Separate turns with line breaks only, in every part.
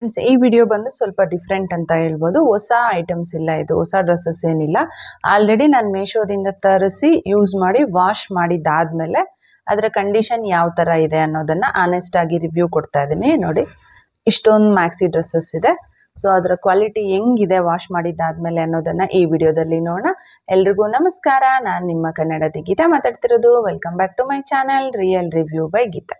Friends, ಈ video ಬಂದು ಸ್ವಲ್ಪ ಡಿಫ್ರೆಂಟ್ ಅಂತ ಹೇಳ್ಬೋದು. ಹೊಸ ಐಟಮ್ಸ್ ಇಲ್ಲ, ಇದು ಹೊಸ ಡ್ರೆಸ್ಸಸ್ ಏನಿಲ್ಲ. ಆಲ್ರೆಡಿ ನಾನು ಮೀಶೋದಿಂದ ತರಿಸಿ ಯೂಸ್ ಮಾಡಿ ವಾಶ್ ಮಾಡಿದ್ದಾದ್ಮೇಲೆ ಅದರ ಕಂಡೀಷನ್ ಯಾವ ಥರ ಇದೆ ಅನ್ನೋದನ್ನ ಆನೆಸ್ಟ್ ಆಗಿ ರಿವ್ಯೂ ಕೊಡ್ತಾ ಇದ್ದೀನಿ. ನೋಡಿ, ಇಷ್ಟೊಂದು ಮ್ಯಾಕ್ಸಿ ಡ್ರೆಸ್ಸಸ್ ಇದೆ. ಸೊ ಅದರ ಕ್ವಾಲಿಟಿ ಹೆಂಗಿದೆ ವಾಶ್ ಮಾಡಿದ್ದಾದ್ಮೇಲೆ ಅನ್ನೋದನ್ನ ಈ ವಿಡಿಯೋದಲ್ಲಿ ನೋಡೋಣ. ಎಲ್ರಿಗೂ ನಮಸ್ಕಾರ, ನಾನು ನಿಮ್ಮ ಕನ್ನಡತಿ ಗೀತಾ ಮಾತಾಡ್ತಿರೋದು. Welcome back to my channel real review by Geetha.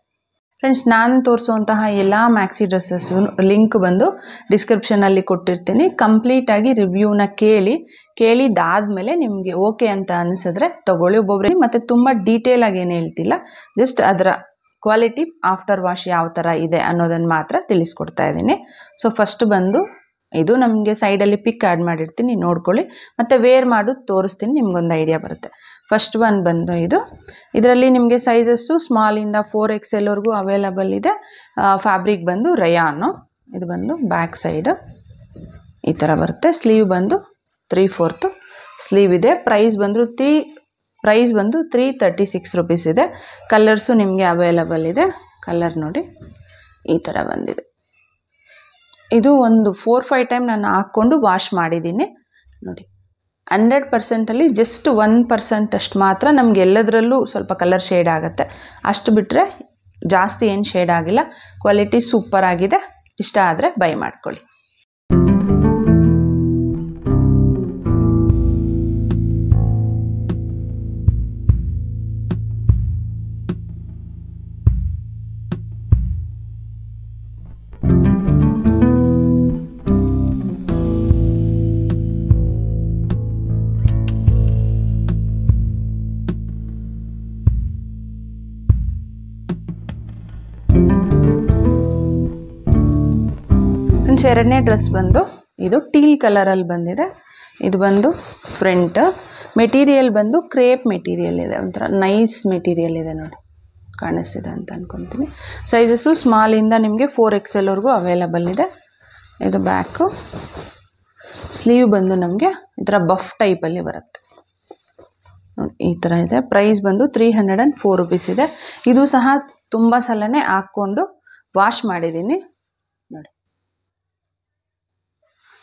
Friends, ನಾನು ತೋರಿಸುವಂತಹ ಎಲ್ಲ ಮ್ಯಾಕ್ಸಿ ಡ್ರೆಸ್ಸಸ್ ಲಿಂಕ್ ಬಂದು ಡಿಸ್ಕ್ರಿಪ್ಷನಲ್ಲಿ ಕೊಟ್ಟಿರ್ತೀನಿ. ಕಂಪ್ಲೀಟಾಗಿ ರಿವ್ಯೂನ ಕೇಳಿದಾದ್ಮೇಲೆ ನಿಮಗೆ ಓಕೆ ಅಂತ ಅನಿಸಿದ್ರೆ ತಗೊಳ್ಳಿ. ಒಬ್ಬೊಬ್ಬರಿಗೆ ಮತ್ತು ತುಂಬ ಡೀಟೇಲ್ ಆಗಿ ಏನು ಹೇಳ್ತಿಲ್ಲ, ಜಸ್ಟ್ ಅದರ ಕ್ವಾಲಿಟಿ ಆಫ್ಟರ್ ವಾಶ್ ಯಾವ ಥರ ಇದೆ ಅನ್ನೋದನ್ನು ಮಾತ್ರ ತಿಳಿಸ್ಕೊಡ್ತಾ ಇದ್ದೀನಿ. ಸೊ ಫಸ್ಟ್ ಬಂದು ಇದು ನಮಗೆ ಸೈಡಲ್ಲಿ ಪಿಕ್ ಆ್ಯಡ್ ಮಾಡಿರ್ತೀನಿ, ನೋಡ್ಕೊಳ್ಳಿ. ಮತ್ತು ವೇರ್ ಮಾಡೋದು ತೋರಿಸ್ತೀನಿ, ನಿಮ್ಗೊಂದು ಐಡಿಯಾ ಬರುತ್ತೆ. ಫಸ್ಟ್ ಒನ್ ಬಂದು ಇದರಲ್ಲಿ ನಿಮಗೆ ಸೈಜಸ್ಸು ಸ್ಮಾಲಿಂದ 4XL ವರೆಗೂ ಅವೈಲಬಲ್ ಇದೆ. ಫ್ಯಾಬ್ರಿಕ್ ಬಂದು ರಯಾನು. ಇದು ಬಂದು ಬ್ಯಾಕ್ ಸೈಡು ಈ ಥರ ಬರುತ್ತೆ. ಸ್ಲೀವ್ ಬಂದು 3/4 ಸ್ಲೀವ್ ಇದೆ. ಪ್ರೈಸ್ ಬಂದು 336 ರುಪೀಸ್ ಇದೆ. ಕಲರ್ಸು ನಿಮಗೆ ಅವೈಲಬಲ್ ಇದೆ. ಕಲರ್ ನೋಡಿ ಈ ಥರ ಬಂದಿದೆ. ಇದು ಒಂದು 4-5 ಟೈಮ್ ನಾನು ಹಾಕ್ಕೊಂಡು ವಾಶ್ ಮಾಡಿದ್ದೀನಿ. ನೋಡಿ, 100%ಅಲ್ಲಿ ಜಸ್ಟ್ 1% ಅಷ್ಟು ಮಾತ್ರ ನಮ್ಗೆ ಎಲ್ಲದರಲ್ಲೂ ಸ್ವಲ್ಪ ಕಲರ್ ಶೇಡ್ ಆಗುತ್ತೆ. ಅಷ್ಟು ಬಿಟ್ಟರೆ ಜಾಸ್ತಿ ಏನು ಶೇಡ್ ಆಗಿಲ್ಲ. ಕ್ವಾಲಿಟಿ ಸೂಪರ್ ಆಗಿದೆ. ಇಷ್ಟ ಆದರೆ ಬೈ ಮಾಡ್ಕೊಳ್ಳಿ. ಎರಡನೇ ಡ್ರೆಸ್ ಬಂದು ಇದು ಟೀಲ್ ಕಲರಲ್ಲಿ ಬಂದಿದೆ. ಇದು ಬಂದು ಫ್ರಂಟ್ ಮೆಟೀರಿಯಲ್ ಬಂದು ಕ್ರೇಪ್ ಮೆಟೀರಿಯಲ್ ಇದೆ. ಒಂಥರ ನೈಸ್ ಮೆಟೀರಿಯಲ್ ಇದೆ. ನೋಡಿ, ಕಾಣಿಸ್ತಿದೆ ಅಂತ ಅನ್ಕೊತೀನಿ. ಸೈಜಸ್ಸು ಸ್ಮಾಲಿಂದ ನಿಮಗೆ 4XL ವರೆಗೂ ಅವೈಲಬಲ್ ಇದೆ. ಇದು ಬ್ಯಾಕು. ಸ್ಲೀವ್ ಬಂದು ನಮಗೆ ಈ ಥರ ಬಫ್ ಟೈಪಲ್ಲಿ ಬರುತ್ತೆ. ನೋಡಿ, ಈ ಥರ ಇದೆ. ಪ್ರೈಸ್ ಬಂದು 304 ರುಪೀಸ್ ಇದೆ. ಇದು ಸಹ ತುಂಬ ಸಲನೇ ಹಾಕ್ಕೊಂಡು ವಾಶ್ ಮಾಡಿದ್ದೀನಿ. ನೋಡಿ,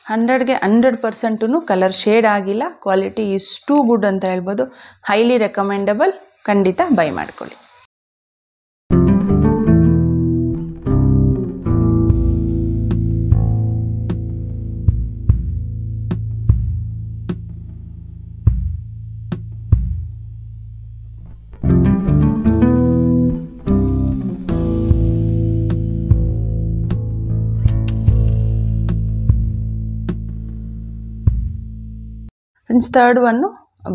100ಗೆ 100% ಕಲರ್ ಶೇಡ್ ಆಗಿಲ್ಲ. ಕ್ವಾಲಿಟಿ ಈಸ್ ಟೂ ಗುಡ್ ಅಂತ ಹೇಳ್ಬೋದು. Highly recommendable. ಖಂಡಿತ ಬೈ ಮಾಡ್ಕೊಳ್ಳಿ. Friends, third one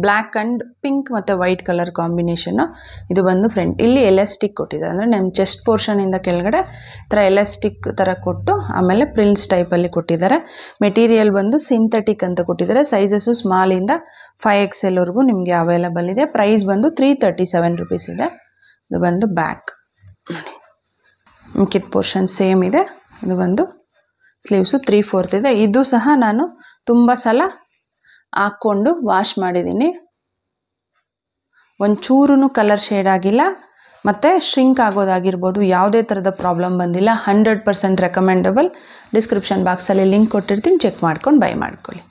black and pink ಮತ್ತು ವೈಟ್ ಕಲರ್ ಕಾಂಬಿನೇಷನ್ನು. ಇದು ಬಂದು ಫ್ರಂಟ್. ಇಲ್ಲಿ ಎಲಾಸ್ಟಿಕ್ ಕೊಟ್ಟಿದ್ದಾರೆ, ಅಂದರೆ ನಮ್ಮ ಚೆಸ್ಟ್ ಪೋರ್ಷನಿಂದ ಕೆಳಗಡೆ ಈ ಥರ ಎಲಾಸ್ಟಿಕ್ ಥರ ಕೊಟ್ಟು ಆಮೇಲೆ ಪ್ರಿಲ್ಸ್ ಟೈಪಲ್ಲಿ ಕೊಟ್ಟಿದ್ದಾರೆ. ಮೆಟೀರಿಯಲ್ ಬಂದು ಸಿಂಥೆಟಿಕ್ ಅಂತ ಕೊಟ್ಟಿದ್ದಾರೆ. ಸೈಜಸ್ಸು ಸ್ಮಾಲಿಂದ 5XL ವರೆಗೂ ನಿಮಗೆ ಅವೈಲಬಲ್ ಇದೆ. ಪ್ರೈಸ್ ಬಂದು 337 ರುಪೀಸ್ ಇದೆ. ಇದು ಬಂದು ಬ್ಯಾಕ್. ಮಿಕ್ಕಿದ ಪೋರ್ಷನ್ ಸೇಮ್ ಇದೆ. ಇದು ಬಂದು ಸ್ಲೀವ್ಸು 3/4 ಇದೆ. ಇದು ಸಹ ನಾನು ತುಂಬ ಸಲ ಹಾಕ್ಕೊಂಡು ವಾಶ್ ಮಾಡಿದ್ದೀನಿ. ಒಂಚೂರು ಕಲರ್ ಶೇಡ್ ಆಗಿಲ್ಲ ಮತ್ತು ಶ್ರಿಂಕ್ ಆಗೋದಾಗಿರ್ಬೋದು, ಯಾವುದೇ ಥರದ ಪ್ರಾಬ್ಲಮ್ ಬಂದಿಲ್ಲ. 100% ರೆಕಮೆಂಡಬಲ್. ಡಿಸ್ಕ್ರಿಪ್ಷನ್ ಬಾಕ್ಸಲ್ಲಿ ಲಿಂಕ್ ಕೊಟ್ಟಿರ್ತೀನಿ, ಚೆಕ್ ಮಾಡ್ಕೊಂಡು ಬೈ ಮಾಡ್ಕೊಳ್ಳಿ.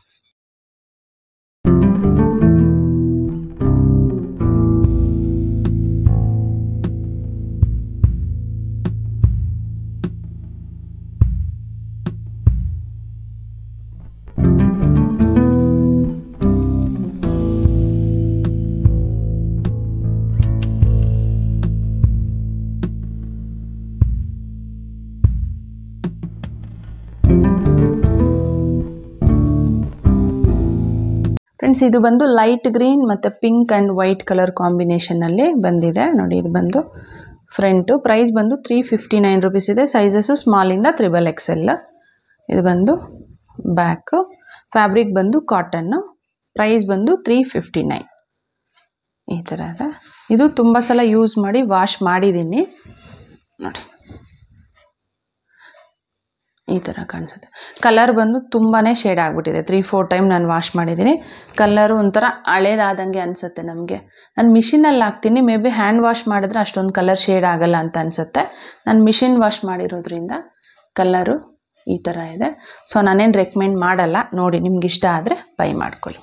ಫ್ರೆಂಡ್ಸ್, ಇದು ಬಂದು ಲೈಟ್ ಗ್ರೀನ್ ಮತ್ತು ಪಿಂಕ್ ಆ್ಯಂಡ್ ವೈಟ್ ಕಲರ್ ಕಾಂಬಿನೇಷನಲ್ಲಿ ಬಂದಿದೆ. ನೋಡಿ, ಇದು ಬಂದು ಫ್ರಂಟು. ಪ್ರೈಸ್ ಬಂದು 359 ರುಪೀಸ್ ಇದೆ. ಸೈಜಸ್ಸು ಸ್ಮಾಲಿಂದ 3XL. ಇದು ಬಂದು ಬ್ಯಾಕು. ಫ್ಯಾಬ್ರಿಕ್ ಬಂದು ಕಾಟನ್ನು. ಪ್ರೈಸ್ ಬಂದು 359. ಈ ಥರ ಇದೆ. ಇದು ತುಂಬ ಸಲ ಯೂಸ್ ಮಾಡಿ ವಾಶ್ ಮಾಡಿದ್ದೀನಿ. ನೋಡಿ, ಈ ಥರ ಕಾಣಿಸುತ್ತೆ. ಕಲರ್ ಬಂದು ತುಂಬಾ ಶೇಡ್ ಆಗಿಬಿಟ್ಟಿದೆ. 3-4 ಟೈಮ್ ನಾನು ವಾಶ್ ಮಾಡಿದ್ದೀನಿ. ಕಲರು ಒಂಥರ ಹಳೇದಾದಂಗೆ ಅನಿಸುತ್ತೆ ನಮಗೆ. ನಾನು ಮಿಷಿನಲ್ಲಿ ಹಾಕ್ತೀನಿ. ಮೇ ಬಿ ಹ್ಯಾಂಡ್ ವಾಶ್ ಮಾಡಿದ್ರೆ ಅಷ್ಟೊಂದು ಕಲರ್ ಶೇಡ್ ಆಗಲ್ಲ ಅಂತ ಅನಿಸುತ್ತೆ. ನಾನು ಮಿಷಿನ್ ವಾಶ್ ಮಾಡಿರೋದ್ರಿಂದ ಕಲರು ಈ ಥರ ಇದೆ. ಸೊ ನಾನೇನು ರೆಕಮೆಂಡ್ ಮಾಡಲ್ಲ, ನೋಡಿ ನಿಮ್ಗೆ ಇಷ್ಟ ಆದರೆ ಬೈ ಮಾಡ್ಕೊಳ್ಳಿ.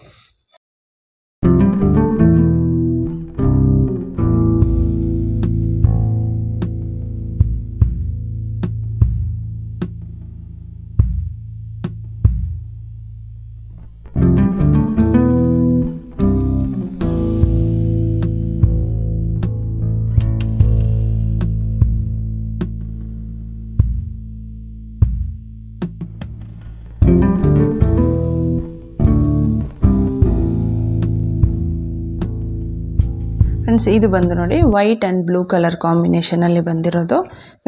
ಫ್ರೆಂಡ್ಸ್ ಇದು ಬಂದು ನೋಡಿ ವೈಟ್ ಆ್ಯಂಡ್ ಬ್ಲೂ ಕಲರ್ ಕಾಂಬಿನೇಷನಲ್ಲಿ ಬಂದಿರೋದು.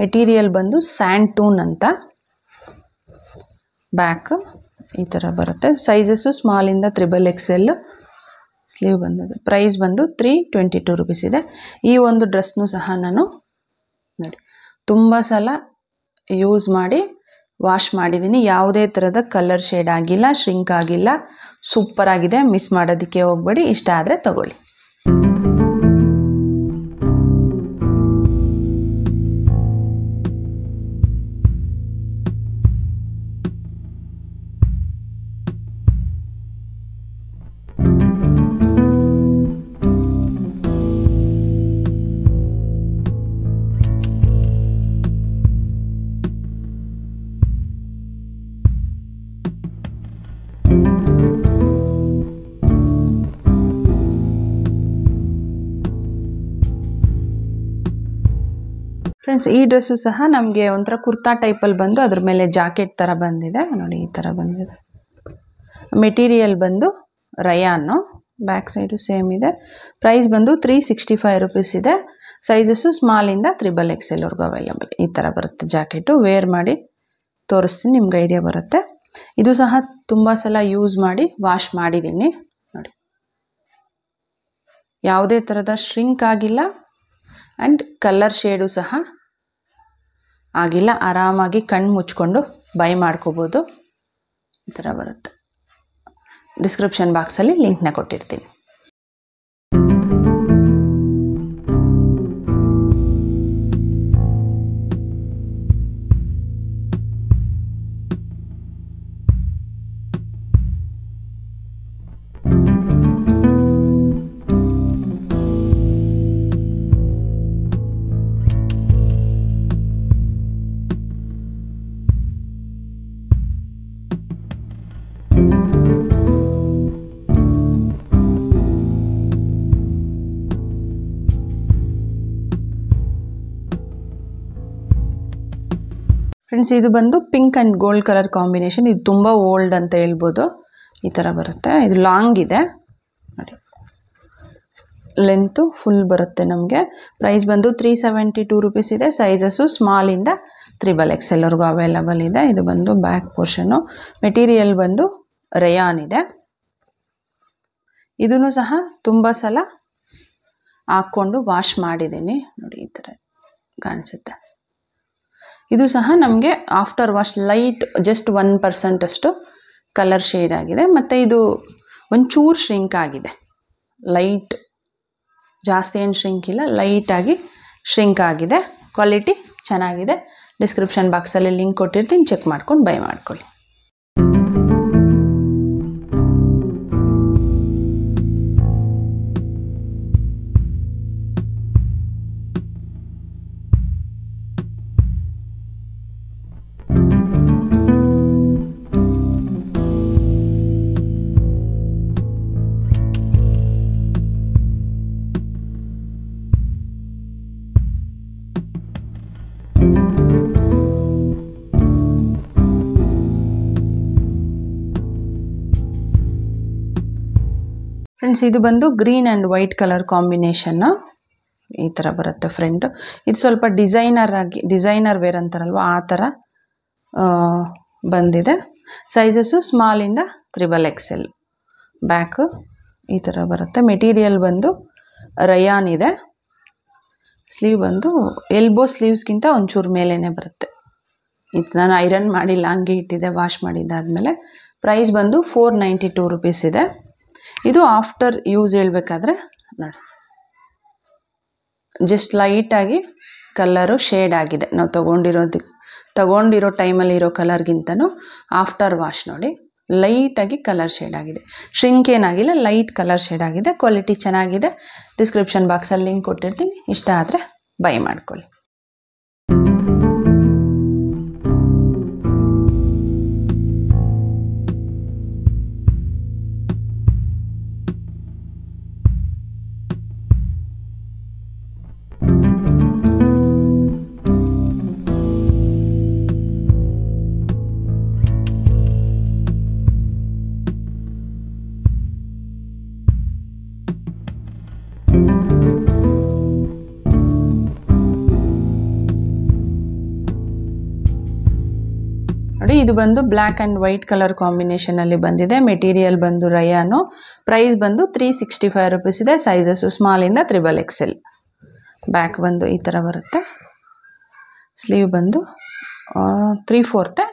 ಮೆಟೀರಿಯಲ್ ಬಂದು ಸ್ಯಾಂಡ್ ಟೂನ್ ಅಂತ. ಬ್ಯಾಕ್ ಈ ಥರ ಬರುತ್ತೆ. ಸೈಜಸ್ಸು ಸ್ಮಾಲಿಂದ XXL ಸ್ಲೀವ್ ಬಂದಿದೆ. ಪ್ರೈಸ್ ಬಂದು 322 rupees ಇದೆ. ಈ ಒಂದು ಡ್ರೆಸ್ನು ಸಹ ನಾನು ನೋಡಿ ತುಂಬ ಸಲ ಯೂಸ್ ಮಾಡಿ ವಾಶ್ ಮಾಡಿದ್ದೀನಿ. ಯಾವುದೇ ಥರದ ಕಲರ್ ಶೇಡ್ ಆಗಿಲ್ಲ, ಶ್ರಿಂಕ್ ಆಗಿಲ್ಲ, ಸೂಪರ್ ಆಗಿದೆ. ಮಿಸ್ ಮಾಡೋದಕ್ಕೆ ಹೋಗಬೇಡಿ. ಇಷ್ಟ ಆದರೆ ತಗೊಳ್ಳಿ. ಫ್ರೆಂಡ್ಸ್ ಈ ಡ್ರೆಸ್ಸು ಸಹ ನಮಗೆ ಒಂಥರ ಕುರ್ತಾ ಟೈಪಲ್ಲಿ ಬಂದು ಅದ್ರ ಮೇಲೆ ಜಾಕೆಟ್ ಥರ ಬಂದಿದೆ ನೋಡಿ. ಈ ಥರ ಬಂದಿದೆ. ಮೆಟೀರಿಯಲ್ ಬಂದು ರಯಾನು. ಬ್ಯಾಕ್ ಸೈಡು ಸೇಮ್ ಇದೆ. ಪ್ರೈಸ್ ಬಂದು 365 rupees ಇದೆ. ಸೈಜಸ್ಸು ಸ್ಮಾಲಿಂದ XXLವರೆಗೂ ಅವೈಲಬಲ್. ಈ ಥರ ಬರುತ್ತೆ ಜಾಕೆಟು. ವೇರ್ ಮಾಡಿ ತೋರಿಸ್ತೀನಿ, ನಿಮ್ಗೆ ಐಡಿಯಾ ಬರುತ್ತೆ. ಇದು ಸಹ ತುಂಬ ಸಲ ಯೂಸ್ ಮಾಡಿ ವಾಶ್ ಮಾಡಿದ್ದೀನಿ ನೋಡಿ. ಯಾವುದೇ ಥರದ ಶ್ರಿಂಕ್ ಆಗಿಲ್ಲ ಆ್ಯಂಡ್ ಕಲರ್ ಶೇಡು ಸಹ ಆಗಿಲ್ಲ. ಆರಾಮಾಗಿ ಕಣ್ಣು ಮುಚ್ಕೊಂಡು ಬೈ ಮಾಡ್ಕೋಬೋದು. ಈ ಥರ ಬರುತ್ತೆ. ಡಿಸ್ಕ್ರಿಪ್ಷನ್ ಬಾಕ್ಸಲ್ಲಿ ಲಿಂಕ್ನ ಕೊಟ್ಟಿರ್ತೀನಿ. ಫ್ರೆಂಡ್ಸ್ ಇದು ಬಂದು pink and gold colour combination. ಇದು ತುಂಬ ಓಲ್ಡ್ ಅಂತ ಹೇಳ್ಬೋದು. ಈ ಥರ ಬರುತ್ತೆ. ಇದು ಲಾಂಗ್ ಇದೆ ನೋಡಿ. ಲೆಂತು ಫುಲ್ ಬರುತ್ತೆ ನಮಗೆ. ಪ್ರೈಸ್ ಬಂದು 372 rupees ಇದೆ. ಸೈಜಸ್ಸು ಸ್ಮಾಲಿಂದ XXLವರೆಗೂ ಅವೈಲಬಲ್ ಇದೆ. ಇದು ಬಂದು ಬ್ಯಾಕ್ ಪೋರ್ಷನ್ನು. ಮೆಟೀರಿಯಲ್ ಬಂದು ರಯಾನ್ ಇದೆ. ಇದನ್ನು ಸಹ ತುಂಬ ಸಲ ಹಾಕ್ಕೊಂಡು ವಾಶ್ ಮಾಡಿದ್ದೀನಿ ನೋಡಿ. ಈ ಥರ ಕಾಣಿಸುತ್ತೆ. ಇದು ಸಹ ನಮಗೆ ಆಫ್ಟರ್ ವಾಶ್ ಲೈಟ್ ಜಸ್ಟ್ 1% ಅಷ್ಟು ಕಲರ್ ಶೇಡ್ ಆಗಿದೆ. ಮತ್ತು ಇದು ಒಂಚೂರು ಶ್ರಿಂಕ್ ಆಗಿದೆ. ಲೈಟ್, ಜಾಸ್ತಿ ಏನು ಶ್ರಿಂಕ್ ಇಲ್ಲ, ಲೈಟಾಗಿ ಶ್ರಿಂಕ್ ಆಗಿದೆ. ಕ್ವಾಲಿಟಿ ಚೆನ್ನಾಗಿದೆ. ಡಿಸ್ಕ್ರಿಪ್ಷನ್ ಬಾಕ್ಸಲ್ಲಿ ಲಿಂಕ್ ಕೊಟ್ಟಿರ್ತೀನಿ, ಚೆಕ್ ಮಾಡ್ಕೊಂಡು ಬೈ ಮಾಡ್ಕೊಳ್ಳಿ. ಫ್ರೆಂಡ್ಸ್ ಇದು ಬಂದು green and white colour combination. ಈ ಥರ ಬರುತ್ತೆ ಫ್ರಂಟ್. ಇದು ಸ್ವಲ್ಪ ಡಿಸೈನರ್ ವೇರ್ ಅಂತಾರಲ್ವ ಆ ಥರ ಬಂದಿದೆ. Sizes ಸ್ಮಾಲಿಂದ XXL. ಬ್ಯಾಕು ಈ ಥರ ಬರುತ್ತೆ. ಮೆಟೀರಿಯಲ್ ಬಂದು ರಯಾನ್ ಇದೆ. ಸ್ಲೀವ್ ಬಂದು ಎಲ್ಬೋ ಸ್ಲೀವ್ಸ್ಗಿಂತ ಒಂಚೂರು ಮೇಲೇ ಬರುತ್ತೆ. ಇದು ನಾನು ಐರನ್ ಮಾಡಿಲ್ಲ, ಹಂಗೆ ಇಟ್ಟಿದ್ದೆ ವಾಶ್ ಮಾಡಿದ್ದಾದಮೇಲೆ. ಪ್ರೈಸ್ ಬಂದು 492 rupees ಇದೆ. ಇದು ಆಫ್ಟರ್ ಯೂಸ್ ಹೇಳಬೇಕಾದ್ರೆ ನೋಡಿ ಜಸ್ಟ್ ಲೈಟಾಗಿ ಕಲರು ಶೇಡ್ ಆಗಿದೆ ನಾವು ತೊಗೊಂಡಿರೋದಕ್ಕೆ. ತಗೊಂಡಿರೋ ಟೈಮಲ್ಲಿ ಇರೋ ಕಲರ್ಗಿಂತನೂ ಆಫ್ಟರ್ ವಾಶ್ ನೋಡಿ ಲೈಟಾಗಿ ಕಲರ್ ಶೇಡ್ ಆಗಿದೆ. ಶ್ರಿಂಕ್ ಏನಾಗಿಲ್ಲ, ಲೈಟ್ ಕಲರ್ ಶೇಡ್ ಆಗಿದೆ. ಕ್ವಾಲಿಟಿ ಚೆನ್ನಾಗಿದೆ. ಡಿಸ್ಕ್ರಿಪ್ಷನ್ ಬಾಕ್ಸಲ್ಲಿ ಲಿಂಕ್ ಕೊಟ್ಟಿರ್ತೀನಿ. ಇಷ್ಟ ಆದರೆ ಬೈ ಮಾಡ್ಕೊಳ್ಳಿ. ನೋಡಿ ಇದು ಬಂದು ಬ್ಲ್ಯಾಕ್ ಆ್ಯಂಡ್ ವೈಟ್ ಕಲರ್ ಕಾಂಬಿನೇಷನಲ್ಲಿ ಬಂದಿದೆ. ಮೆಟೀರಿಯಲ್ ಬಂದು ರಯಾನು. ಪ್ರೈಸ್ ಬಂದು 365 ರುಪೀಸ್ ಇದೆ. Sizes ಸ್ಮಾಲಿಂದ XXL. ಬ್ಯಾಕ್ ಬಂದು ಈ ಥರ ಬರುತ್ತೆ. ಸ್ಲೀವ್ ಬಂದು 3/4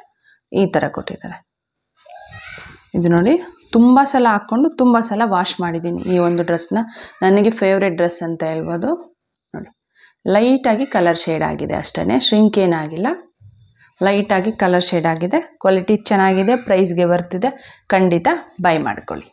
ಈ ಥರ ಕೊಟ್ಟಿದ್ದಾರೆ. ಇದು ನೋಡಿ ತುಂಬ ಸಲ ಹಾಕ್ಕೊಂಡು ತುಂಬ ಸಲ ವಾಶ್ ಮಾಡಿದ್ದೀನಿ ಈ ಒಂದು ಡ್ರೆಸ್ನ. ನನಗೆ ಫೇವ್ರೆಟ್ ಡ್ರೆಸ್ ಅಂತ ಹೇಳ್ಬೋದು. ನೋಡಿ ಲೈಟಾಗಿ ಕಲರ್ ಶೇಡ್ ಆಗಿದೆ ಅಷ್ಟೇ, ಶ್ರಿಂಕ್ ಏನಾಗಿಲ್ಲ. ಲೈಟಾಗಿ ಕಲರ್ ಶೇಡ್ ಆಗಿದೆ. ಕ್ವಾಲಿಟಿ ಚೆನ್ನಾಗಿದೆ. ಪ್ರೈಸ್ಗೆ ಬರ್ತಿದೆ. ಖಂಡಿತ ಬೈ ಮಾಡ್ಕೊಳ್ಳಿ.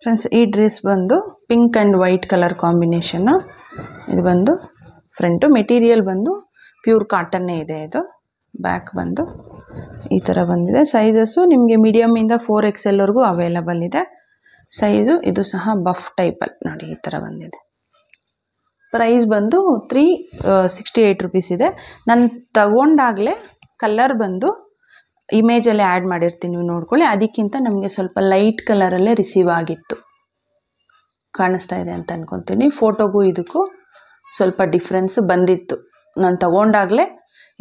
ಫ್ರೆಂಡ್ಸ್ ಈ ಡ್ರೆಸ್ ಬಂದು pink and white colour combination. ಇದು ಬಂದು ಫ್ರಂಟು. ಮೆಟೀರಿಯಲ್ ಬಂದು ಪ್ಯೂರ್ ಕಾಟನ್ನೇ ಇದೆ. ಇದು ಬ್ಯಾಕ್ ಬಂದು ಈ ಥರ ಬಂದಿದೆ. ಸೈಜಸ್ಸು ನಿಮಗೆ ಮೀಡಿಯಮಿಂದ 4XLವರೆಗೂ ಅವೈಲಬಲ್ ಇದೆ. ಸೈಜು ಇದು ಸಹ ಬಫ್ ಟೈಪಲ್ಲಿ ನೋಡಿ ಈ ಥರ ಬಂದಿದೆ. ಪ್ರೈಸ್ ಬಂದು 368 ರುಪೀಸ್ ಇದೆ. ನಾನು ತಗೊಂಡಾಗಲೇ ಕಲರ್ ಬಂದು ಇಮೇಜಲ್ಲಿ ಆ್ಯಡ್ ಮಾಡಿರ್ತೀನಿ, ನೀವು ನೋಡ್ಕೊಳ್ಳಿ. ಅದಕ್ಕಿಂತ ನಮಗೆ ಸ್ವಲ್ಪ ಲೈಟ್ ಕಲರಲ್ಲೇ ರಿಸೀವ್ ಆಗಿತ್ತು. ಕಾಣಿಸ್ತಾ ಇದೆ ಅಂತ ಅನ್ಕೊತೀನಿ. ಫೋಟೋಗೂ ಇದಕ್ಕೂ ಸ್ವಲ್ಪ ಡಿಫ್ರೆನ್ಸ್ ಬಂದಿತ್ತು. ನಾನು ತಗೊಂಡಾಗಲೇ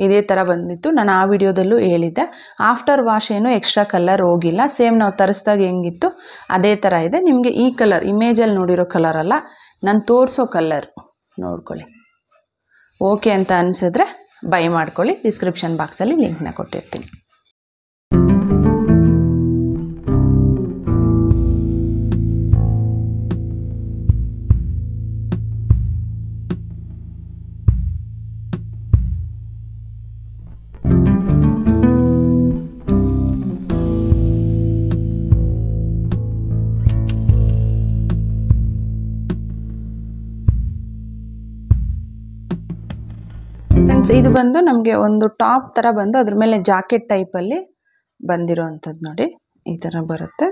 ಇದೇ ಥರ ಬಂದಿತ್ತು. ನಾನು ಆ ವಿಡಿಯೋದಲ್ಲೂ ಹೇಳಿದ್ದೆ. ಆಫ್ಟರ್ ವಾಶ್ ಏನು ಎಕ್ಸ್ಟ್ರಾ ಕಲರ್ ಹೋಗಿಲ್ಲ. ಸೇಮ್ ನಾವು ತರಿಸಿದಾಗ ಹೆಂಗಿತ್ತು ಅದೇ ಥರ ಇದೆ. ನಿಮಗೆ ಈ ಕಲರ್ ಇಮೇಜಲ್ಲಿ ನೋಡಿರೋ ಕಲರ್ ಅಲ್ಲ, ನಾನು ತೋರಿಸೋ ಕಲರ್ ನೋಡ್ಕೊಳ್ಳಿ. ಓಕೆ ಅಂತ ಅನಿಸಿದ್ರೆ ಬೈ ಮಾಡ್ಕೊಳ್ಳಿ. ಡಿಸ್ಕ್ರಿಪ್ಷನ್ ಬಾಕ್ಸಲ್ಲಿ ಲಿಂಕ್ನ ಕೊಟ್ಟಿರ್ತೀನಿ. ಫ್ರೆಂಡ್ಸ್ ಇದು ಬಂದು ನಮಗೆ ಒಂದು ಟಾಪ್ ಥರ ಬಂದು ಅದ್ರ ಮೇಲೆ ಜಾಕೆಟ್ ಟೈಪಲ್ಲಿ ಬಂದಿರೋ ಅಂಥದ್ದು ನೋಡಿ ಈ ಥರ ಬರುತ್ತೆ.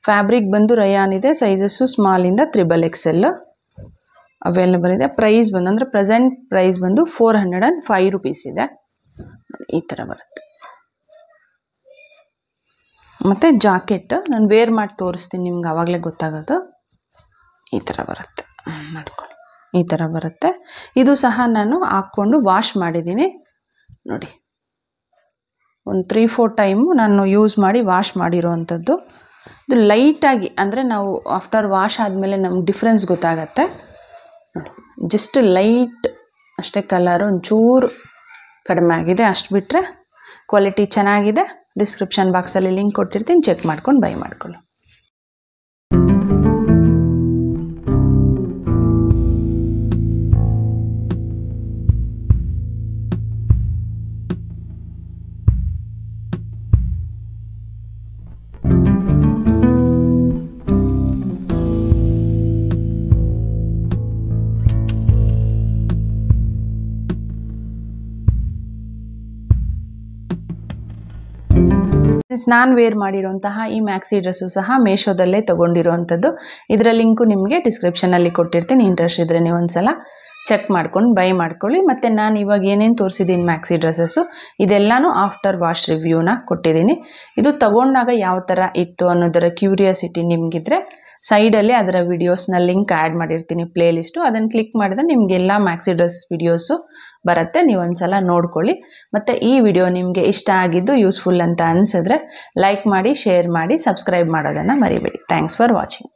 ಫ್ಯಾಬ್ರಿಕ್ ಬಂದು ರಯಾನ್ ಇದೆ. ಸೈಜಸ್ಸು ಸ್ಮಾಲಿಂದ XXL ಅವೈಲೇಬಲ್ ಇದೆ. ಪ್ರೈಸ್ ಬಂದು ಅಂದರೆ ಪ್ರೆಸೆಂಟ್ ಪ್ರೈಸ್ ಬಂದು 405 ರುಪೀಸ್ ಇದೆ. ಈ ಥರ ಬರುತ್ತೆ. ಮತ್ತು ಜಾಕೆಟ್ ನಾನು ವೇರ್ ಮಾಡಿ ತೋರಿಸ್ತೀನಿ ನಿಮ್ಗೆ, ಆವಾಗಲೇ ಗೊತ್ತಾಗೋದು. ಈ ಥರ ಬರುತ್ತೆ ನೋಡ್ಕೊಳ್ಳಿ. ಈ ಥರ ಬರುತ್ತೆ. ಇದು ಸಹ ನಾನು ಹಾಕ್ಕೊಂಡು ವಾಶ್ ಮಾಡಿದ್ದೀನಿ ನೋಡಿ. ಒಂದು 3-4 ಟೈಮು ನಾನು ಯೂಸ್ ಮಾಡಿ ವಾಶ್ ಮಾಡಿರೋ ಅಂಥದ್ದು. ಇದು ಲೈಟಾಗಿ ಅಂದರೆ ನಾವು ಆಫ್ಟರ್ ವಾಶ್ ಆದಮೇಲೆ ನಮ್ಗೆ ಡಿಫ್ರೆನ್ಸ್ ಗೊತ್ತಾಗತ್ತೆ ನೋಡಿ. ಜಸ್ಟ್ ಲೈಟ್ ಅಷ್ಟೇ ಕಲರು ಒಂಚೂರು ಕಡಿಮೆ ಆಗಿದೆ. ಅಷ್ಟು ಬಿಟ್ಟರೆ ಕ್ವಾಲಿಟಿ ಚೆನ್ನಾಗಿದೆ. ಡಿಸ್ಕ್ರಿಪ್ಷನ್ ಬಾಕ್ಸಲ್ಲಿ ಲಿಂಕ್ ಕೊಟ್ಟಿರ್ತೀನಿ, ಚೆಕ್ ಮಾಡ್ಕೊಂಡು ಬೈ ಮಾಡ್ಕೊಳ್ಳಿ. ನಾನು ವೇರ್ ಮಾಡಿರೋಂತಹ ಈ ಮ್ಯಾಕ್ಸಿ ಡ್ರೆಸ್ಸು ಸಹ ಮೇಶೋದಲ್ಲೇ ತೊಗೊಂಡಿರೋವಂಥದ್ದು. ಇದರ ಲಿಂಕು ನಿಮಗೆ ಡಿಸ್ಕ್ರಿಪ್ಷನಲ್ಲಿ ಕೊಟ್ಟಿರ್ತೀನಿ. ಇಂಟ್ರೆಸ್ಟ್ ಇದ್ದರೆ ನೀವು ಒಂದ್ಸಲ ಚೆಕ್ ಮಾಡ್ಕೊಂಡು ಬೈ ಮಾಡ್ಕೊಳ್ಳಿ. ಮತ್ತು ನಾನು ಇವಾಗ ಏನೇನು ತೋರಿಸಿದ್ದೀನಿ ಮ್ಯಾಕ್ಸಿ ಡ್ರೆಸ್ಸಸ್ಸು ಇದೆಲ್ಲನೂ ಆಫ್ಟರ್ ವಾಶ್ ರಿವ್ಯೂನ ಕೊಟ್ಟಿದ್ದೀನಿ. ಇದು ತಗೊಂಡಾಗ ಯಾವ ಥರ ಇತ್ತು ಅನ್ನೋದರ ಕ್ಯೂರಿಯಾಸಿಟಿ ನಿಮಗಿದ್ರೆ ಸೈಡಲ್ಲಿ ಅದರ ವಿಡಿಯೋಸ್ನ ಲಿಂಕ್ ಆ್ಯಡ್ ಮಾಡಿರ್ತೀನಿ ಪ್ಲೇ ಲಿಸ್ಟು. ಅದನ್ನು ಕ್ಲಿಕ್ ಮಾಡಿದ್ರೆ ನಿಮಗೆಲ್ಲ ಮ್ಯಾಕ್ಸಿ ಡ್ರೆಸ್ ವಿಡಿಯೋಸು ಬರುತ್ತೆ. ನೀವು ಒಂದ್ಸಲ ನೋಡ್ಕೊಳ್ಳಿ. ಮತ್ತು ಈ ವಿಡಿಯೋ ನಿಮಗೆ ಇಷ್ಟ ಆಗಿದ್ದು ಯೂಸ್ಫುಲ್ ಅಂತ ಅನಿಸಿದ್ರೆ ಲೈಕ್ ಮಾಡಿ, ಶೇರ್ ಮಾಡಿ, ಸಬ್ಸ್ಕ್ರೈಬ್ ಮಾಡೋದನ್ನು ಮರಿಬೇಡಿ. Thanks for watching.